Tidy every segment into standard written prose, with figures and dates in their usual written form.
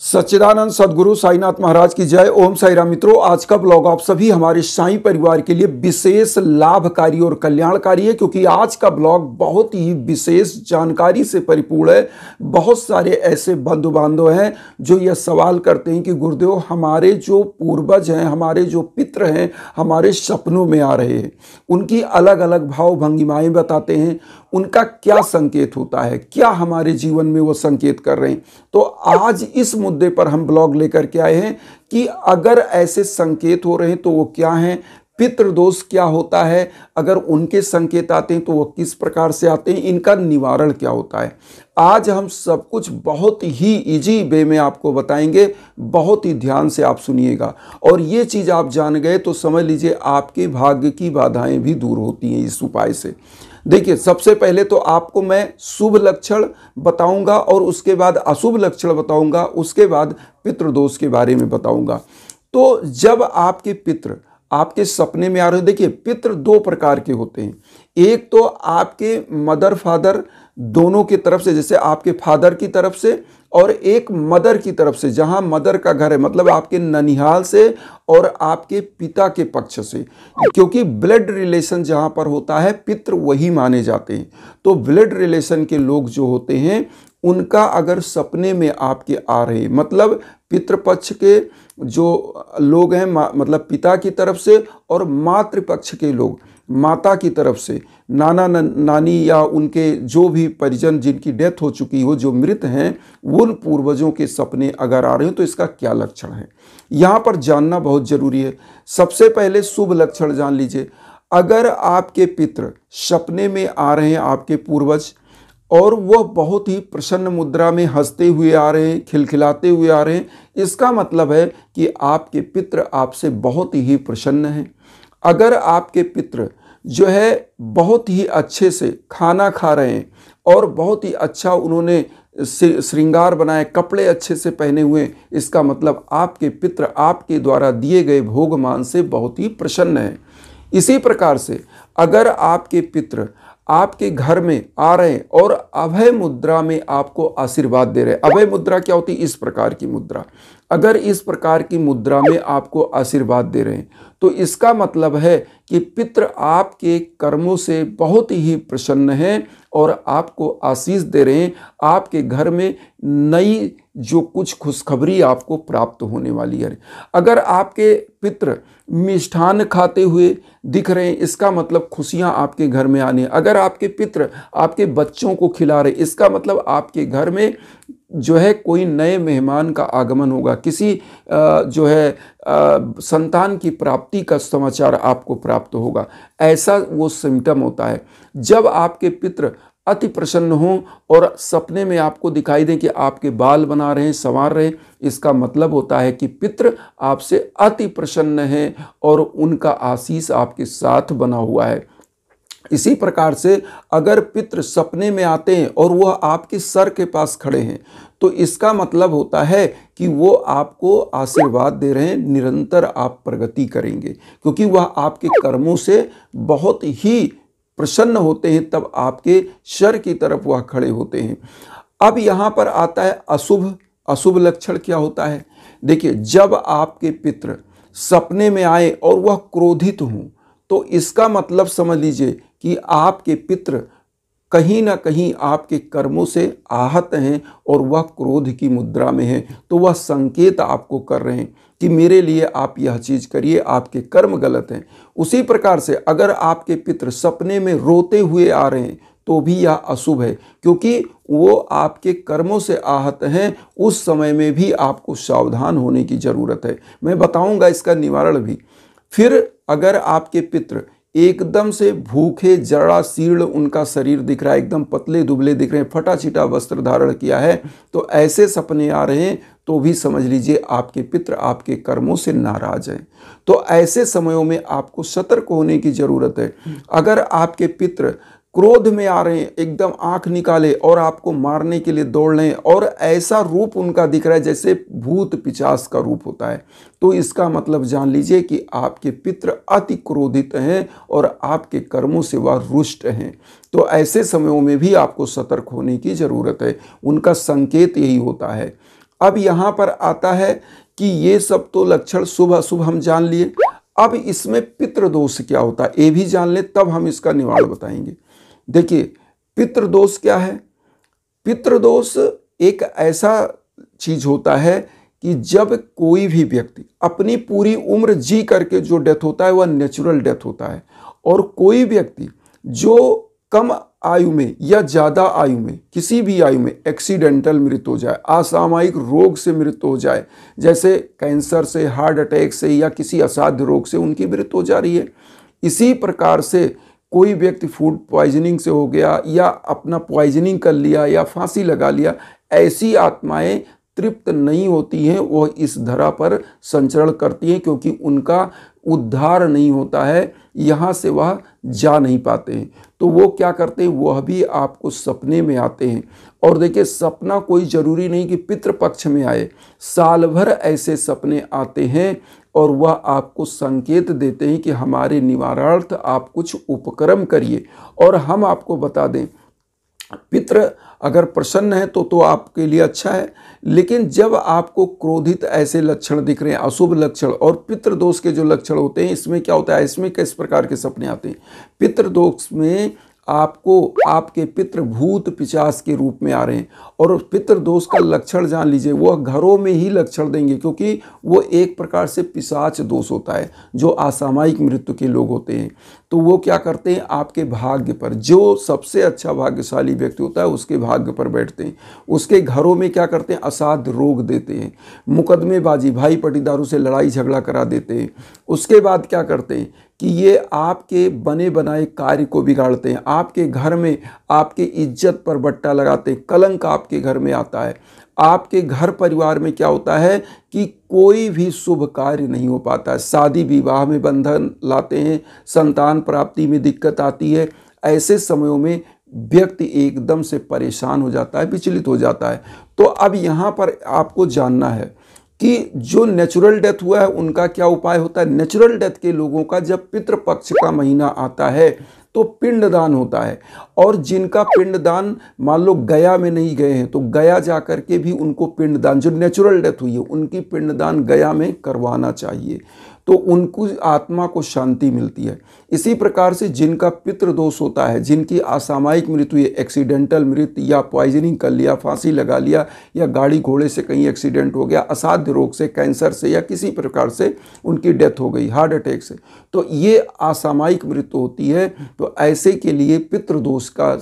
सच्चिदानंद सदगुरु साईनाथ महाराज की जय। ओम साई राम। मित्रों, आज का ब्लॉग आप सभी हमारे साईं परिवार के लिए विशेष लाभकारी और कल्याणकारी है, क्योंकि आज का ब्लॉग बहुत ही विशेष जानकारी से परिपूर्ण है। बहुत सारे ऐसे बंधु बांधव हैं जो यह सवाल करते हैं कि गुरुदेव, हमारे जो पूर्वज हैं, हमारे जो पितृ हैं, हमारे सपनों में आ रहे हैं, उनकी अलग अलग भाव भंगिमाएं बताते हैं, उनका क्या संकेत होता है, क्या हमारे जीवन में वो संकेत कर रहे हैं। तो आज इस मुद्दे पर हम ब्लॉग लेकर के आए हैं कि अगर ऐसे संकेत हो रहे हैं तो वो क्या हैं, पितृदोष क्या होता है, अगर उनके संकेत आते हैं तो वो किस प्रकार से आते हैं, इनका निवारण क्या होता है। आज हम सब कुछ बहुत ही इजी वे में आपको बताएंगे। बहुत ही ध्यान से आप सुनिएगा, और ये चीज़ आप जान गए तो समझ लीजिए आपके भाग्य की बाधाएं भी दूर होती हैं इस उपाय से। देखिए, सबसे पहले तो आपको मैं शुभ लक्षण बताऊंगा और उसके बाद अशुभ लक्षण बताऊंगा, उसके बाद पितृदोष के बारे में बताऊंगा। तो जब आपके पितृ आपके सपने में आ रहे हो, देखिए पितृ दो प्रकार के होते हैं। एक तो आपके मदर फादर दोनों की तरफ से, जैसे आपके फादर की तरफ से, और एक मदर की तरफ से, जहां मदर का घर है, मतलब आपके ननिहाल से और आपके पिता के पक्ष से, क्योंकि ब्लड रिलेशन जहां पर होता है पितृ वही माने जाते हैं। तो ब्लड रिलेशन के लोग जो होते हैं उनका अगर सपने में आपके आ रहे, मतलब पितृपक्ष के जो लोग हैं, मतलब पिता की तरफ से, और मातृपक्ष के लोग माता की तरफ से, नाना नानी या उनके जो भी परिजन जिनकी डेथ हो चुकी हो, जो मृत हैं, उन पूर्वजों के सपने अगर आ रहे हैं तो इसका क्या लक्षण है, यहाँ पर जानना बहुत जरूरी है। सबसे पहले शुभ लक्षण जान लीजिए। अगर आपके पितृ सपने में आ रहे हैं, आपके पूर्वज, और वह बहुत ही प्रसन्न मुद्रा में हंसते हुए आ रहे हैं, खिलखिलाते हुए आ रहे हैं, इसका मतलब है कि आपके पितृ आपसे बहुत ही प्रसन्न हैं। अगर आपके पितृ जो है बहुत ही अच्छे से खाना खा रहे हैं और बहुत ही अच्छा उन्होंने श्रृंगार बनाए, कपड़े अच्छे से पहने हुए, इसका मतलब आपके पितृ आपके द्वारा दिए गए भोगमान से बहुत ही प्रसन्न हैं। इसी प्रकार से अगर आपके पितृ आपके घर में आ रहे हैं और अभय मुद्रा में आपको आशीर्वाद दे रहे हैं। अभय मुद्रा क्या होती है? इस प्रकार की मुद्रा। अगर इस प्रकार की मुद्रा में आपको आशीर्वाद दे रहे हैं तो इसका मतलब है कि पितृ आपके कर्मों से बहुत ही प्रसन्न हैं और आपको आशीष दे रहे हैं। आपके घर में नई जो कुछ खुशखबरी आपको प्राप्त होने वाली है। अगर आपके पितृ मिष्ठान खाते हुए दिख रहे हैं, इसका मतलब खुशियां आपके घर में आने। अगर आपके पितृ आपके बच्चों को खिला रहे, इसका मतलब आपके घर में जो है कोई नए मेहमान का आगमन होगा, किसी जो है संतान की प्राप्ति का समाचार आपको प्राप्त होगा। ऐसा वो सिम्टम होता है। जब आपके पितृ अति प्रसन्न हों और सपने में आपको दिखाई दें कि आपके बाल बना रहे हैं, संवार रहे हैं, इसका मतलब होता है कि पितृ आपसे अति प्रसन्न हैं और उनका आशीष आपके साथ बना हुआ है। इसी प्रकार से अगर पितृ सपने में आते हैं और वह आपके सर के पास खड़े हैं तो इसका मतलब होता है कि वो आपको आशीर्वाद दे रहे हैं, निरंतर आप प्रगति करेंगे, क्योंकि वह आपके कर्मों से बहुत ही प्रसन्न होते हैं। तब आपके सर की तरफ वह खड़े होते हैं। अब यहाँ पर आता है अशुभ। अशुभ लक्षण क्या होता है? देखिए, जब आपके पितृ सपने में आए और वह क्रोधित हों तो इसका मतलब समझ लीजिए कि आपके पितृ कहीं ना कहीं आपके कर्मों से आहत हैं और वह क्रोध की मुद्रा में है। तो वह संकेत आपको कर रहे हैं कि मेरे लिए आप यह चीज़ करिए, आपके कर्म गलत हैं। उसी प्रकार से अगर आपके पितृ सपने में रोते हुए आ रहे हैं तो भी यह अशुभ है, क्योंकि वो आपके कर्मों से आहत हैं। उस समय में भी आपको सावधान होने की ज़रूरत है। मैं बताऊंगा इसका निवारण भी। फिर अगर आपके पितृ एकदम से भूखे, जड़ा शीर्ण उनका शरीर दिख रहा है, एकदम पतले दुबले दिख रहे हैं, फटा चिटा वस्त्र धारण किया है, तो ऐसे सपने आ रहे हैं तो भी समझ लीजिए आपके पितृ आपके कर्मों से नाराज हैं। तो ऐसे समयों में आपको सतर्क होने की जरूरत है। अगर आपके पितृ क्रोध में आ रहे हैं, एकदम आंख निकाले और आपको मारने के लिए दौड़ रहे हैं, और ऐसा रूप उनका दिख रहा है जैसे भूत पिशाच का रूप होता है, तो इसका मतलब जान लीजिए कि आपके पितृ अति क्रोधित हैं और आपके कर्मों से वह रुष्ट हैं। तो ऐसे समयों में भी आपको सतर्क होने की जरूरत है। उनका संकेत यही होता है। अब यहाँ पर आता है कि ये सब तो लक्षण शुभ अशुभ हम जान लिए। अब इसमें पितृदोष क्या होता है ये भी जान ले, तब हम इसका निवारण बताएंगे। देखिए पितृदोष क्या है। पितृदोष एक ऐसा चीज होता है कि जब कोई भी व्यक्ति अपनी पूरी उम्र जी करके जो डेथ होता है वह नेचुरल डेथ होता है, और कोई व्यक्ति जो कम आयु में या ज्यादा आयु में, किसी भी आयु में एक्सीडेंटल मृत्यु हो जाए, असामयिक रोग से मृत्यु हो जाए, जैसे कैंसर से, हार्ट अटैक से या किसी असाध्य रोग से उनकी मृत्यु हो जा रही है। इसी प्रकार से कोई व्यक्ति फूड पॉइजनिंग से हो गया या अपना पॉइजनिंग कर लिया या फांसी लगा लिया, ऐसी आत्माएं तृप्त नहीं होती हैं, वह इस धरा पर संचरण करती हैं क्योंकि उनका उद्धार नहीं होता है, यहाँ से वह जा नहीं पाते हैं। तो वो क्या करते हैं, वह भी आपको सपने में आते हैं। और देखिए सपना कोई ज़रूरी नहीं कि पितृपक्ष में आए, साल भर ऐसे सपने आते हैं और वह आपको संकेत देते हैं कि हमारे निवारणार्थ आप कुछ उपक्रम करिए। और हम आपको बता दें, पितृ अगर प्रसन्न है तो आपके लिए अच्छा है, लेकिन जब आपको क्रोधित ऐसे लक्षण दिख रहे हैं, अशुभ लक्षण, और पितृदोष के जो लक्षण होते हैं, इसमें क्या होता है, इसमें किस प्रकार के सपने आते हैं। पितृदोष में आपको आपके पितृ भूत पिशाच के रूप में आ रहे हैं, और पितृदोष का लक्षण जान लीजिए, वह घरों में ही लक्षण देंगे क्योंकि वो एक प्रकार से पिशाच दोष होता है। जो असामयिक मृत्यु के लोग होते हैं तो वो क्या करते हैं, आपके भाग्य पर, जो सबसे अच्छा भाग्यशाली व्यक्ति होता है उसके भाग्य पर बैठते हैं, उसके घरों में क्या करते हैं, असाध्य रोग देते हैं, मुकदमेबाजी, भाई पटीदारों से लड़ाई झगड़ा करा देते हैं। उसके बाद क्या करते हैं कि ये आपके बने बनाए कार्य को बिगाड़ते हैं, आपके घर में आपके इज्जत पर बट्टा लगाते हैं, कलंक आपके घर में आता है। आपके घर परिवार में क्या होता है कि कोई भी शुभ कार्य नहीं हो पाता है, शादी विवाह में बंधन लाते हैं, संतान प्राप्ति में दिक्कत आती है। ऐसे समयों में व्यक्ति एकदम से परेशान हो जाता है, विचलित हो जाता है। तो अब यहाँ पर आपको जानना है कि जो नेचुरल डेथ हुआ है उनका क्या उपाय होता है। नेचुरल डेथ के लोगों का जब पितृपक्ष का महीना आता है तो पिंडदान होता है, और जिनका पिंडदान मान लो गया में नहीं गए हैं तो गया जा कर के भी उनको पिंडदान, जो नेचुरल डेथ हुई है उनकी पिंडदान गया में करवाना चाहिए, तो उनको आत्मा को शांति मिलती है। इसी प्रकार से जिनका पितृदोष होता है, जिनकी असामयिक मृत्यु हुई, एक्सीडेंटल मृत्यु या पॉइजनिंग कर लिया, फांसी लगा लिया, या गाड़ी घोड़े से कहीं एक्सीडेंट हो गया, असाध्य रोग से, कैंसर से या किसी प्रकार से उनकी डेथ हो गई, हार्ट अटैक से, तो ये असामयिक मृत्यु होती है। तो ऐसे के लिए पितृदोष का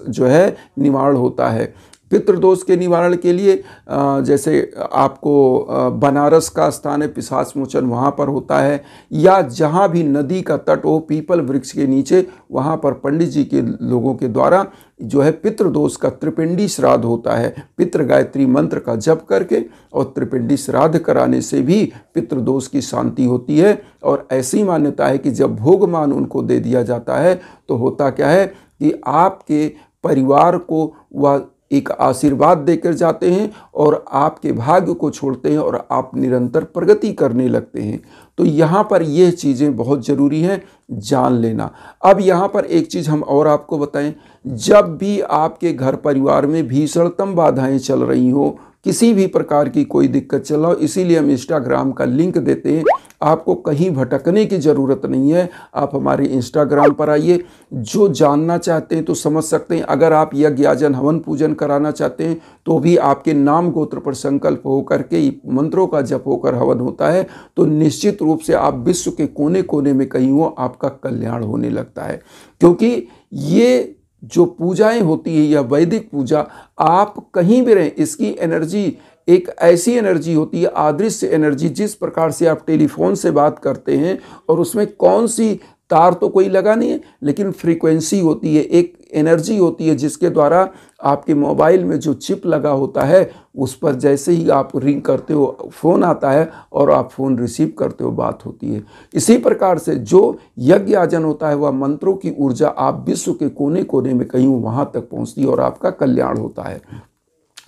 जो है निवारण होता है। पितृदोष के निवारण के लिए जैसे आपको बनारस का स्थान है पिशाच मोचन, वहाँ पर होता है, या जहाँ भी नदी का तट हो, पीपल वृक्ष के नीचे, वहाँ पर पंडित जी के लोगों के द्वारा जो है पितृदोष का त्रिपिंडी श्राद्ध होता है। पितृ गायत्री मंत्र का जप करके और त्रिपिंडी श्राद्ध कराने से भी पितृदोष की शांति होती है। और ऐसी मान्यता है कि जब भोगमान उनको दे दिया जाता है तो होता क्या है कि आपके परिवार को वह एक आशीर्वाद देकर जाते हैं और आपके भाग्य को छोड़ते हैं और आप निरंतर प्रगति करने लगते हैं। तो यहाँ पर यह चीज़ें बहुत ज़रूरी हैं जान लेना। अब यहाँ पर एक चीज़ हम और आपको बताएं, जब भी आपके घर परिवार में भीषणतम बाधाएं चल रही हो, किसी भी प्रकार की कोई दिक्कत चल रहा हो, इसीलिए हम इंस्टाग्राम का लिंक देते हैं। आपको कहीं भटकने की ज़रूरत नहीं है, आप हमारे इंस्टाग्राम पर आइए। जो जानना चाहते हैं तो समझ सकते हैं। अगर आप यज्ञ याजन हवन पूजन कराना चाहते हैं तो भी आपके नाम गोत्र पर संकल्प होकर के मंत्रों का जप होकर हवन होता है, तो निश्चित रूप से आप विश्व के कोने कोने में कहीं हो, आपका कल्याण होने लगता है। क्योंकि ये जो पूजाएं होती है या वैदिक पूजा, आप कहीं भी रहें, इसकी एनर्जी एक ऐसी एनर्जी होती है, अदृश्य एनर्जी। जिस प्रकार से आप टेलीफोन से बात करते हैं और उसमें कौन सी तार तो कोई लगा नहीं है, लेकिन फ्रीक्वेंसी होती है, एक एनर्जी होती है जिसके द्वारा आपके मोबाइल में जो चिप लगा होता है उस पर जैसे ही आप रिंग करते हो फ़ोन आता है और आप फ़ोन रिसीव करते हो, बात होती है। इसी प्रकार से जो यज्ञ याजन होता है वह मंत्रों की ऊर्जा आप विश्व के कोने कोने में कहीं वहाँ तक पहुँचती है और आपका कल्याण होता है।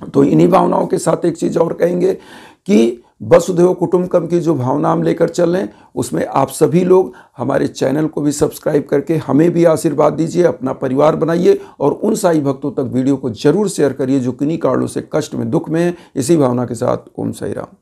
तो इन्हीं भावनाओं के साथ एक चीज़ और कहेंगे कि वसुधैव कुटुंबकम की जो भावना हम लेकर चल रहे हैं, उसमें आप सभी लोग हमारे चैनल को भी सब्सक्राइब करके हमें भी आशीर्वाद दीजिए, अपना परिवार बनाइए और उन साई भक्तों तक वीडियो को जरूर शेयर करिए जो किन्हीं कारणों से कष्ट में, दुख में है। इसी भावना के साथ ओम साई राम।